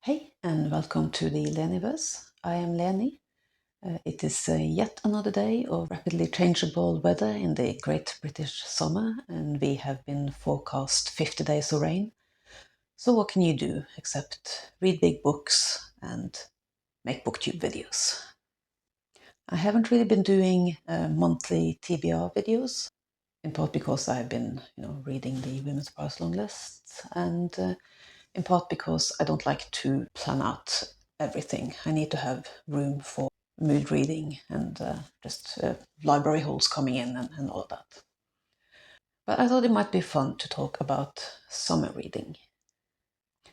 Hey, and welcome to the Leniverse. I am Leni. It is yet another day of rapidly changeable weather in the Great British summer, and we have been forecast 50 days of rain. So, what can you do except read big books and make booktube videos? I haven't really been doing monthly TBR videos, in part because I've been, reading the Women's Prize long lists, and in part because I don't like to plan out everything. I need to have room for mood reading and just library hauls coming in and all of that. But I thought it might be fun to talk about summer reading.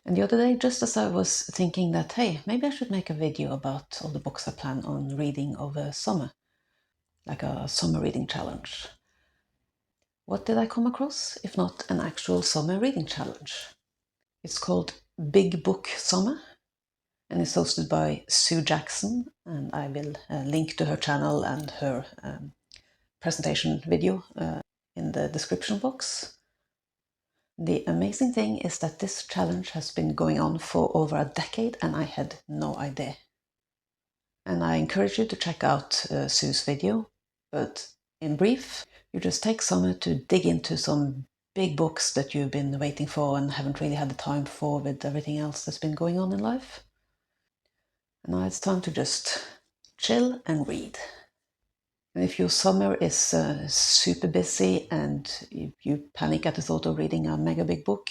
And the other day, just as I was thinking that, hey, maybe I should make a video about all the books I plan on reading over summer, like a summer reading challenge. What did I come across, if not an actual summer reading challenge? It's called Big Book Summer, and it's hosted by Sue Jackson, and I will link to her channel and her presentation video in the description box. The amazing thing is that this challenge has been going on for over a decade and I had no idea. And I encourage you to check out Sue's video, but in brief, you just take summer to dig into some big books that you've been waiting for and haven't really had the time for with everything else that's been going on in life. And now it's time to just chill and read. And if your summer is super busy and you panic at the thought of reading a mega big book,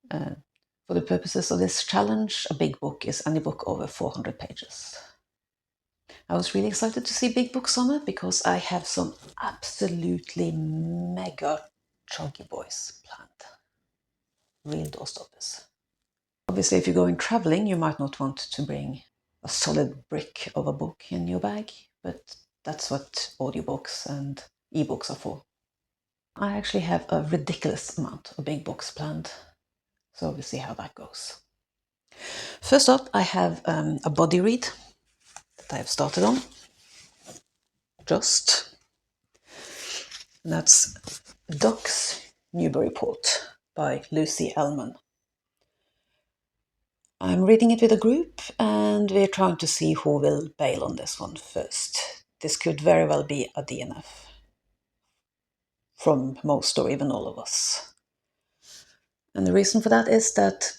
for the purposes of this challenge, a big book is any book over 400 pages. I was really excited to see Big Book Summer because I have some absolutely mega chunky boys planned. Real doorstoppers. Obviously, if you're going traveling, you might not want to bring a solid brick of a book in your bag, but that's what audiobooks and ebooks are for. I actually have a ridiculous amount of big books planned, so we'll see how that goes. First up, I have a body read that I have started on. And that's Docks Newburyport by Lucy Ellmann. I'm reading it with a group and we're trying to see who will bail on this one first. This could very well be a DNF from most or even all of us. And the reason for that is that,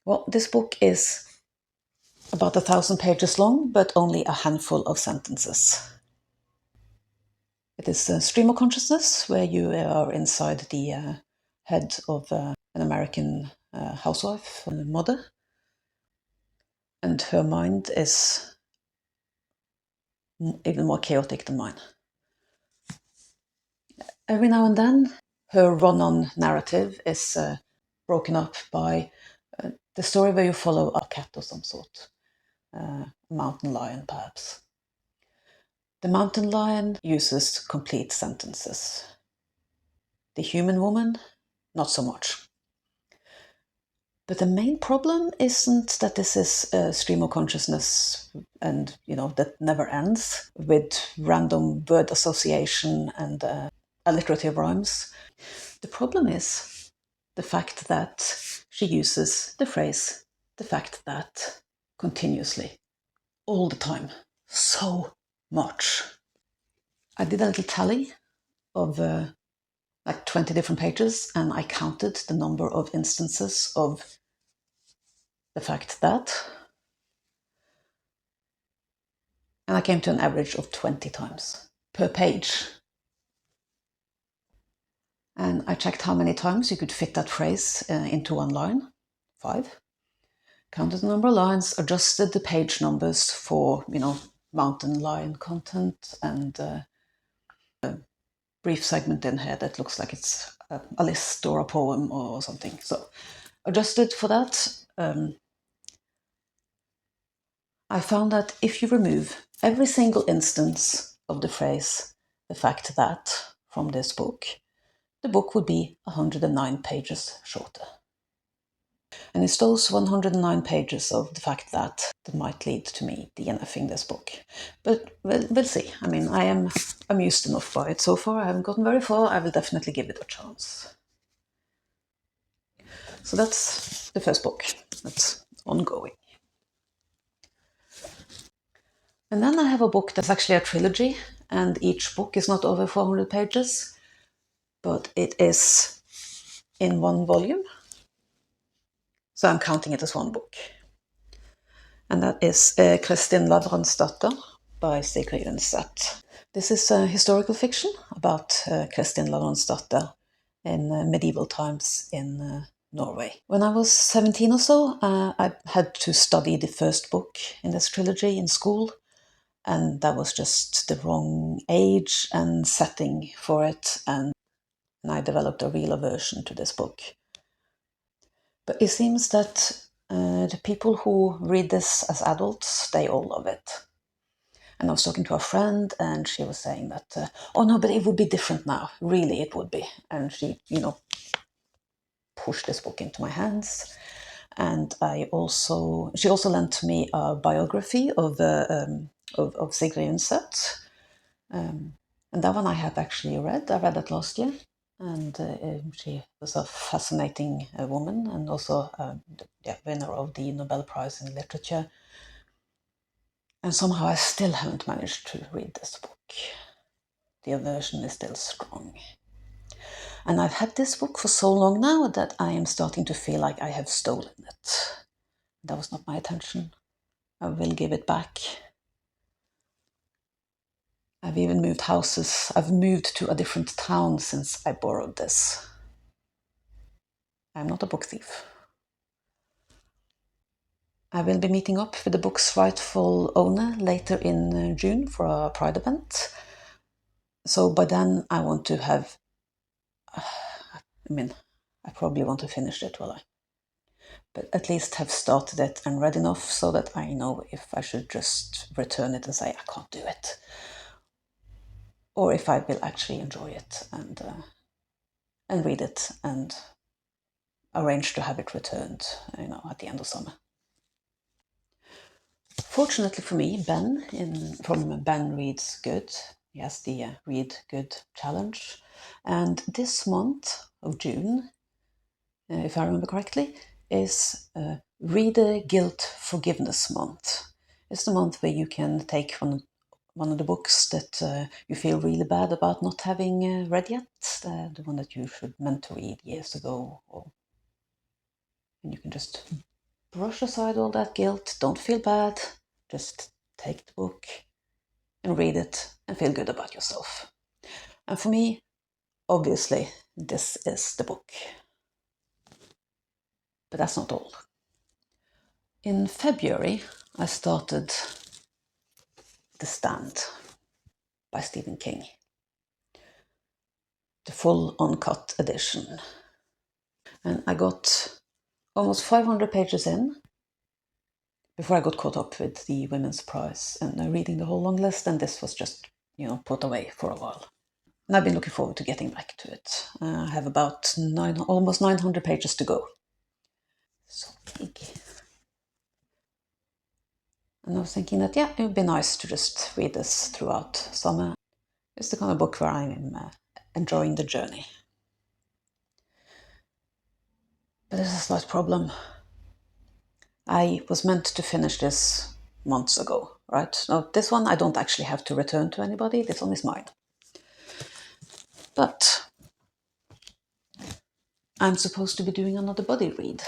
well, this book is about 1,000 pages long, but only a handful of sentences. It is a stream of consciousness where you are inside the head of an American housewife, a mother, and her mind is even more chaotic than mine. Every now and then, her run-on narrative is broken up by the story where you follow a cat of some sort, a mountain lion perhaps. The mountain lion uses complete sentences. The human woman, not so much. But the main problem isn't that this is a stream of consciousness and, that never ends with random word association and alliterative rhymes. The problem is the fact that she uses the phrase, the fact that, continuously, all the time, so much. I did a little tally of like 20 different pages and I counted the number of instances of the fact that, and I came to an average of 20 times per page. And I checked how many times you could fit that phrase into one line. 5. Counted the number of lines, adjusted the page numbers for, mountain lion content and a brief segment in here that looks like it's a list or a poem or something. So adjusted for that, I found that if you remove every single instance of the phrase, the fact that, from this book, the book would be 109 pages shorter. And it's those 109 pages of the fact that might lead to me DNFing this book. But we'll see. I mean, I am amused enough by it so far. I haven't gotten very far. I will definitely give it a chance. So that's the first book. That's ongoing. And then I have a book that's actually a trilogy, and each book is not over 400 pages, but it is in one volume. So I'm counting it as one book. And that is Kristin Lavransdatter by Sigrid Undset. This is a historical fiction about Kristin Lavransdatter in medieval times in Norway. When I was 17 or so, I had to study the first book in this trilogy in school, and that was just the wrong age and setting for it, and I developed a real aversion to this book. But it seems that the people who read this as adults, they all love it. And I was talking to a friend, and she was saying that, oh no, but it would be different now. Really, it would be. And she, pushed this book into my hands. And she also lent me a biography of Sigrid Undset. And that one I have actually read. I read that last year. And she was a fascinating woman, and also the winner of the Nobel Prize in Literature. And somehow I still haven't managed to read this book. The aversion is still strong. And I've had this book for so long now that I am starting to feel like I have stolen it. That was not my intention. I will give it back. I've even moved houses. I've moved to a different town since I borrowed this. I'm not a book thief. I will be meeting up with the book's rightful owner later in June for a Pride event. So by then I want to have... I probably want to finish it, will I? But at least have started it and read enough so that I know if I should just return it and say I can't do it, or if I will actually enjoy it and read it and arrange to have it returned, at the end of summer. Fortunately for me, Ben from Ben Reads Good, he has the Read Good Challenge, and this month of June, if I remember correctly, is Reader Guilt Forgiveness Month. It's the month where you can take one of the books that you feel really bad about not having read yet, the one that you meant to read years ago, and you can just brush aside all that guilt, don't feel bad, just take the book and read it and feel good about yourself. And for me, obviously, this is the book. But that's not all. In February, I started The Stand by Stephen King, the full uncut edition. And I got almost 500 pages in before I got caught up with the Women's Prize and reading the whole long list, and this was just, put away for a while. And I've been looking forward to getting back to it. I have about almost 900 pages to go. So big. And I was thinking that, it would be nice to just read this throughout summer. It's the kind of book where I'm enjoying the journey. But there's a slight problem. I was meant to finish this months ago, right? Now, this one I don't actually have to return to anybody. This one is mine. But I'm supposed to be doing another buddy read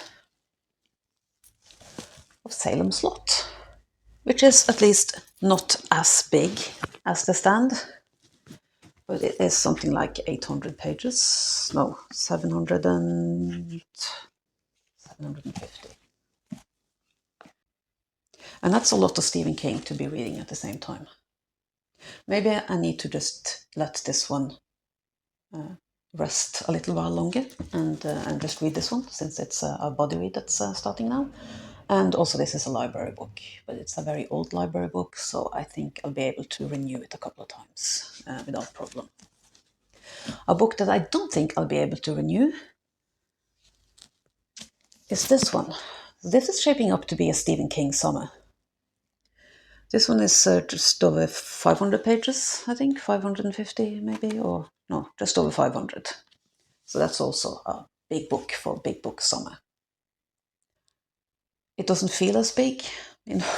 of Salem Slot, which is at least not as big as The Stand, but it is something like 800 pages. No, 750. And that's a lot of Stephen King to be reading at the same time. Maybe I need to just let this one rest a little while longer and just read this one, since it's a body read that's starting now. And also this is a library book, but it's a very old library book, so I think I'll be able to renew it a couple of times without problem. A book that I don't think I'll be able to renew is this one. This is shaping up to be a Stephen King summer. This one is just over 500 pages, I think, 550 maybe, or no, just over 500. So that's also a big book for big book summer. It doesn't feel as big,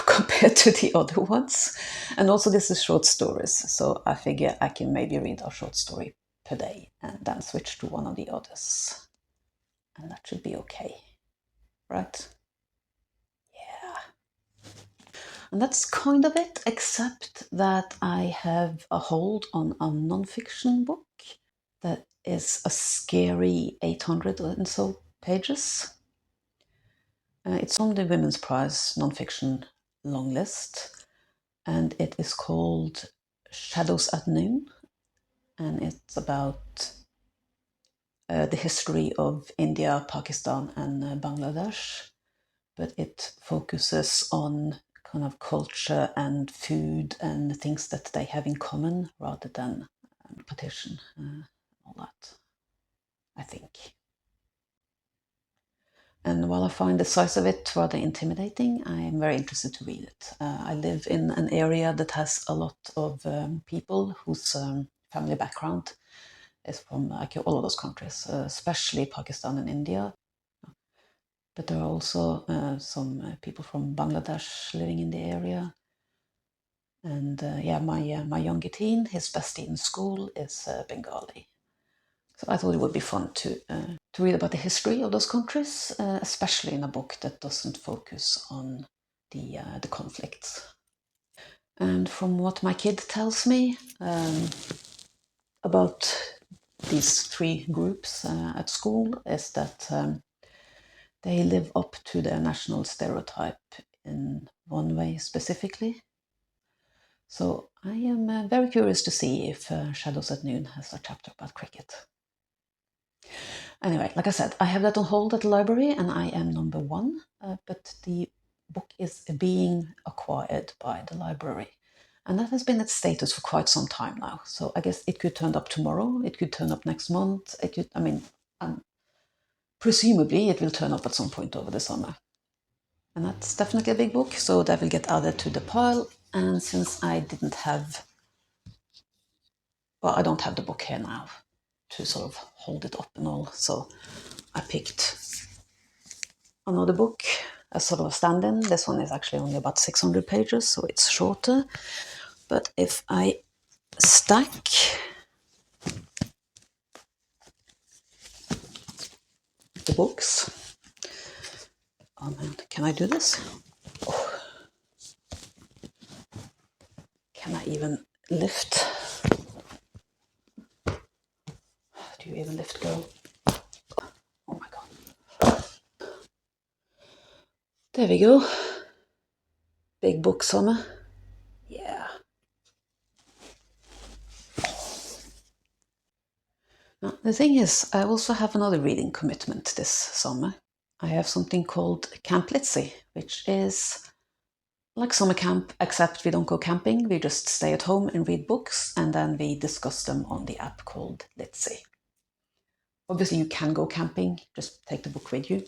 compared to the other ones. And also this is short stories, so I figure I can maybe read a short story per day and then switch to one of the others. And that should be okay, right? Yeah. And that's kind of it, except that I have a hold on a non-fiction book that is a scary 800 and so pages. It's on the Women's Prize non-fiction long list, and it is called Shadows at Noon, and it's about the history of India, Pakistan, and Bangladesh, but it focuses on kind of culture and food and things that they have in common rather than partition, all that, I think. And while I find the size of it rather intimidating, I am very interested to read it. I live in an area that has a lot of people whose family background is from like all of those countries, especially Pakistan and India. But there are also some people from Bangladesh living in the area. And yeah, my younger teen, his bestie in school is Bengali. So I thought it would be fun to read about the history of those countries, especially in a book that doesn't focus on the conflicts. And from what my kid tells me about these three groups at school is that they live up to their national stereotype in one way specifically. So I am very curious to see if Shadows at Noon has a chapter about cricket. Anyway, like I said, I have that on hold at the library and I am number one, but the book is being acquired by the library. And that has been its status for quite some time now. So I guess it could turn up tomorrow, it could turn up next month, it could, presumably it will turn up at some point over the summer. And that's definitely a big book, so that will get added to the pile. And since I didn't have, well, I don't have the book here now to sort of hold it up and all, so I picked another book as sort of a stand-in. This one is actually only about 600 pages, so it's shorter. But if I stack the books, oh man, can I do this? Oh. Can I even lift? Do you even lift, girl? Oh my god. There we go. Big book summer. Yeah. Now, the thing is, I also have another reading commitment this summer. I have something called Camp Litzy, which is like summer camp, except we don't go camping. We just stay at home and read books, and then we discuss them on the app called Litzy. Obviously, you can go camping, just take the book with you.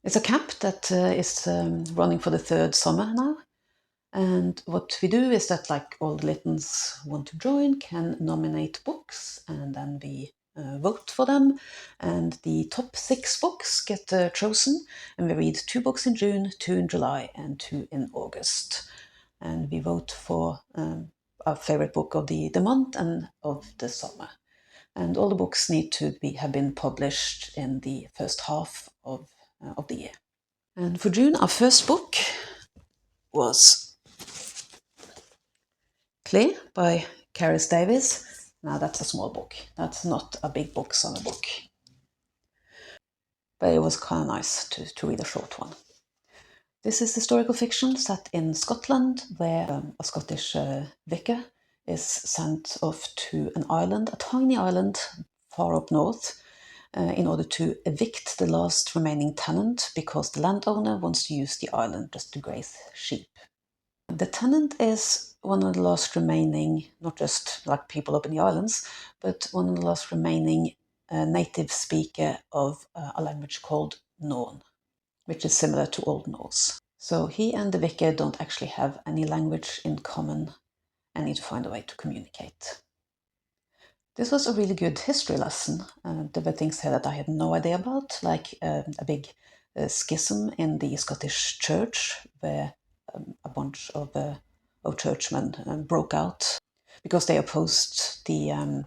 It's a camp that is running for the third summer now. And what we do is that, like, all the Littons want to join can nominate books, and then we vote for them. And the top 6 books get chosen, and we read 2 books in June, 2 in July, and 2 in August. And we vote for our favorite book of the month and of the summer. And all the books need to have been published in the first half of the year. And for June, our first book was Clé by Caris Davies. Now that's a small book. That's not a big book, summer book. But it was kind of nice to read a short one. This is historical fiction set in Scotland, where a Scottish vicar is sent off to an island, a tiny island far up north, in order to evict the last remaining tenant because the landowner wants to use the island just to graze sheep. The tenant is one of the last remaining, not just like people up in the islands, but one of the last remaining native speaker of a language called Norn, which is similar to Old Norse. So he and the vicar don't actually have any language in common and need to find a way to communicate. This was a really good history lesson. There were things here that I had no idea about, like a big a schism in the Scottish Church where a bunch of churchmen broke out because they opposed the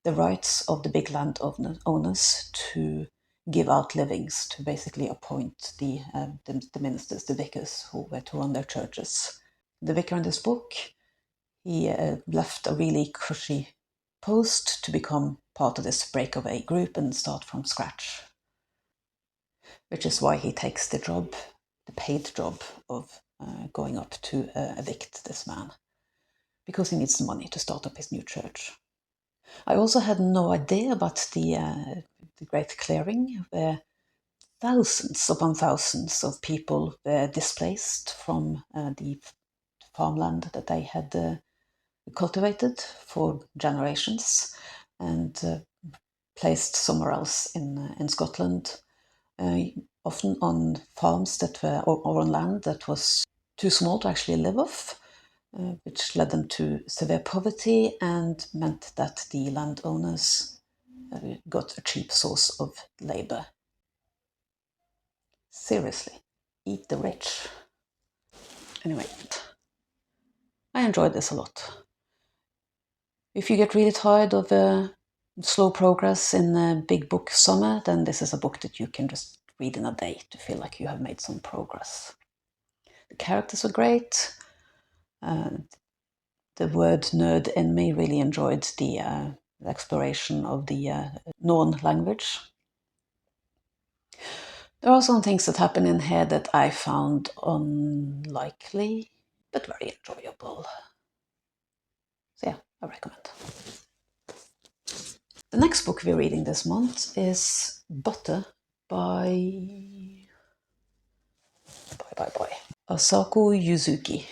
rights of the big landowners to give out livings, to basically appoint the ministers, the vicars who were to run their churches. The vicar in this book, he left a really cushy post to become part of this breakaway group and start from scratch, which is why he takes the job, the paid job of going up to evict this man, because he needs the money to start up his new church. I also had no idea about the Great Clearing, where thousands upon thousands of people were displaced from the farmland that they had cultivated for generations and placed somewhere else in Scotland, often on farms that were or on land that was too small to actually live off, which led them to severe poverty and meant that the landowners got a cheap source of labor. Seriously, eat the rich. Anyway, I enjoyed this a lot. If you get really tired of slow progress in a big book summer, then this is a book that you can just read in a day to feel like you have made some progress. The characters are great. The word nerd in me really enjoyed the exploration of the Norn language. There are some things that happen in here that I found unlikely, but very enjoyable. So yeah, I recommend. The next book we're reading this month is Butter by Asako Yuzuki.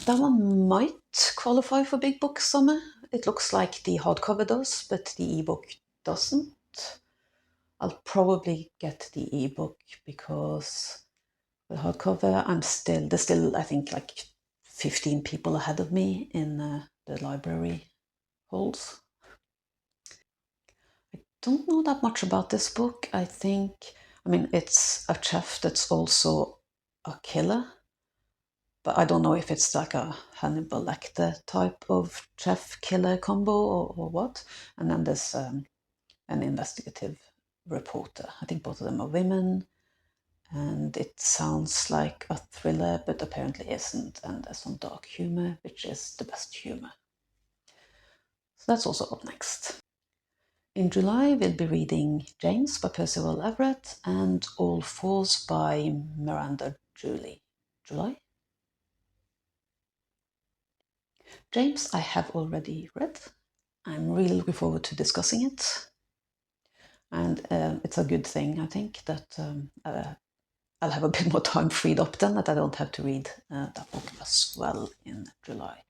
That one might qualify for big book summer. It looks like the hardcover does, but the ebook doesn't. I'll probably get the ebook because with hardcover, there's still I think like 15 people ahead of me in the library halls. I don't know that much about this book. I mean, it's a chef that's also a killer, but I don't know if it's like a Hannibal Lecter type of chef killer combo or what. And then there's an investigative reporter. I think both of them are women, and it sounds like a thriller, but apparently isn't. And there's some dark humor, which is the best humor. So that's also up next. In July, we'll be reading James by Percival Everett and All Fours by Miranda Julie. July? James, I have already read. I'm really looking forward to discussing it. And it's a good thing, I think, that I'll have a bit more time freed up then, that I don't have to read that book as well in July.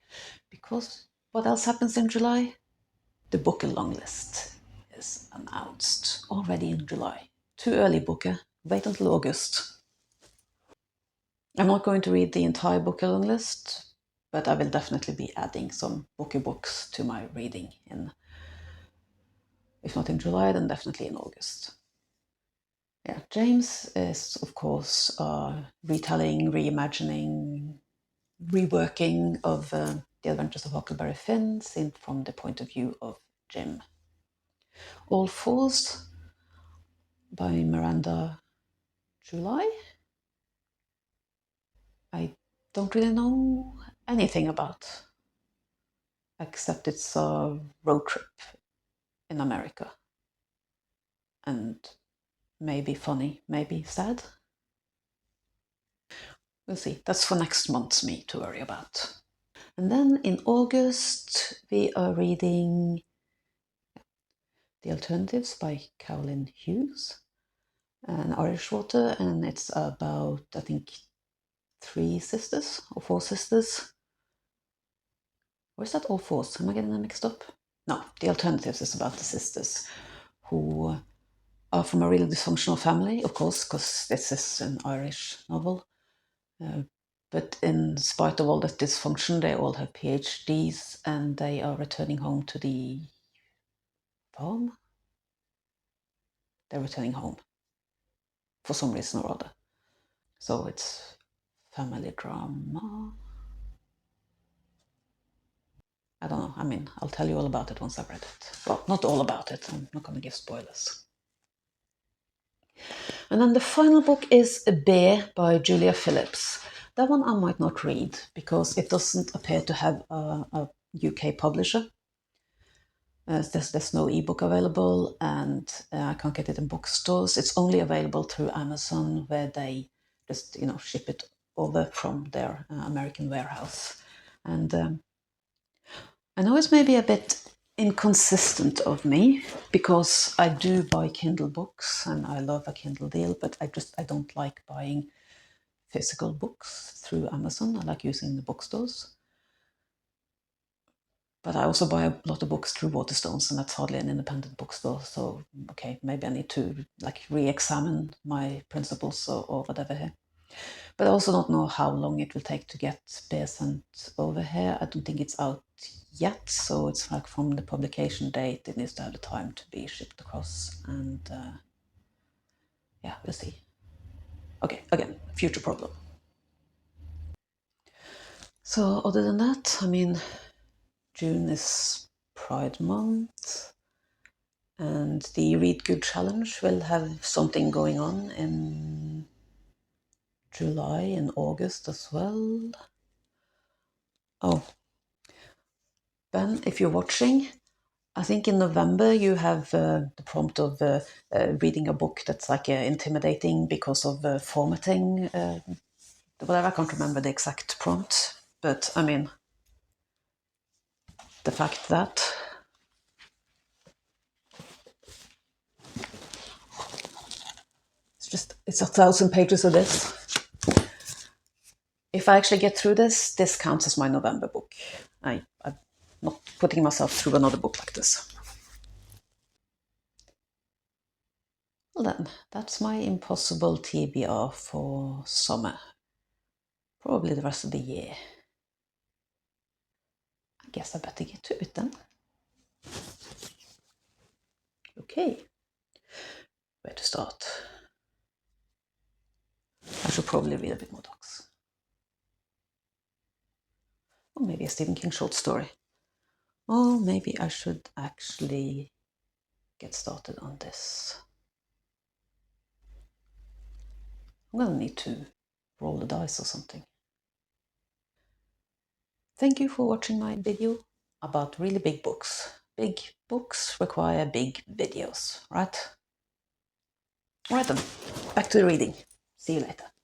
Because what else happens in July? The Booker long list is announced already in July. Too early, Booker. Wait until August. I'm not going to read the entire Booker long list, but I will definitely be adding some Booker books to my reading if not in July, then definitely in August. Yeah, James is, of course, retelling, reimagining, reworking of The Adventures of Huckleberry Finn, seen from the point of view of Jim. All Fours by Miranda July. I don't really know anything about, except it's a road trip in America. And maybe funny, maybe sad. We'll see. That's for next month's me to worry about. And then in August, we are reading The Alternatives by Caroline Hughes, an Irish author, and it's about, I think, 3 sisters or 4 sisters. Or is that all 4s? Am I getting them mixed up? No, The Alternatives is about the sisters who are from a really dysfunctional family, of course, because this is an Irish novel. But in spite of all that dysfunction, they all have PhDs and they are returning home to the farm. they're returning home for some reason or other. So it's family drama. I don't know. I mean, I'll tell you all about it once I've read it. Well, not all about it. I'm not going to give spoilers. And then the final book is Bear by Julia Phillips. That one I might not read because it doesn't appear to have a UK publisher. There's no ebook available, and I can't get it in bookstores. It's only available through Amazon, where they just ship it over from their American warehouse. And I know it's maybe a bit inconsistent of me because I do buy Kindle books and I love a Kindle deal, but I don't like buying physical books through Amazon. I like using the bookstores. But I also buy a lot of books through Waterstones, and that's hardly an independent bookstore. So, okay, maybe I need to re-examine my principles or whatever here. But I also don't know how long it will take to get Bear sent over here. I don't think it's out yet, so it's like from the publication date, it needs to have the time to be shipped across. And yeah, we'll see. Okay, again, future problem. So other than that, I mean, June is Pride Month, and the Read Good Challenge will have something going on in July and August as well. Oh, Ben, if you're watching, I think in November you have the prompt of reading a book that's like intimidating because of formatting, whatever. I can't remember the exact prompt, but I mean, the fact that it's 1,000 pages of this. If I actually get through this counts as my November book. I'm not putting myself through another book like this. Well then, that's my impossible TBR for summer. Probably the rest of the year. I guess I better get to it then. Okay, where to start? I should probably read a bit more docs. Or maybe a Stephen King short story. Or maybe I should actually get started on this. I'm gonna need to roll the dice or something. Thank you for watching my video about really big books. Big books require big videos, right? Alright then, back to the reading. See you later.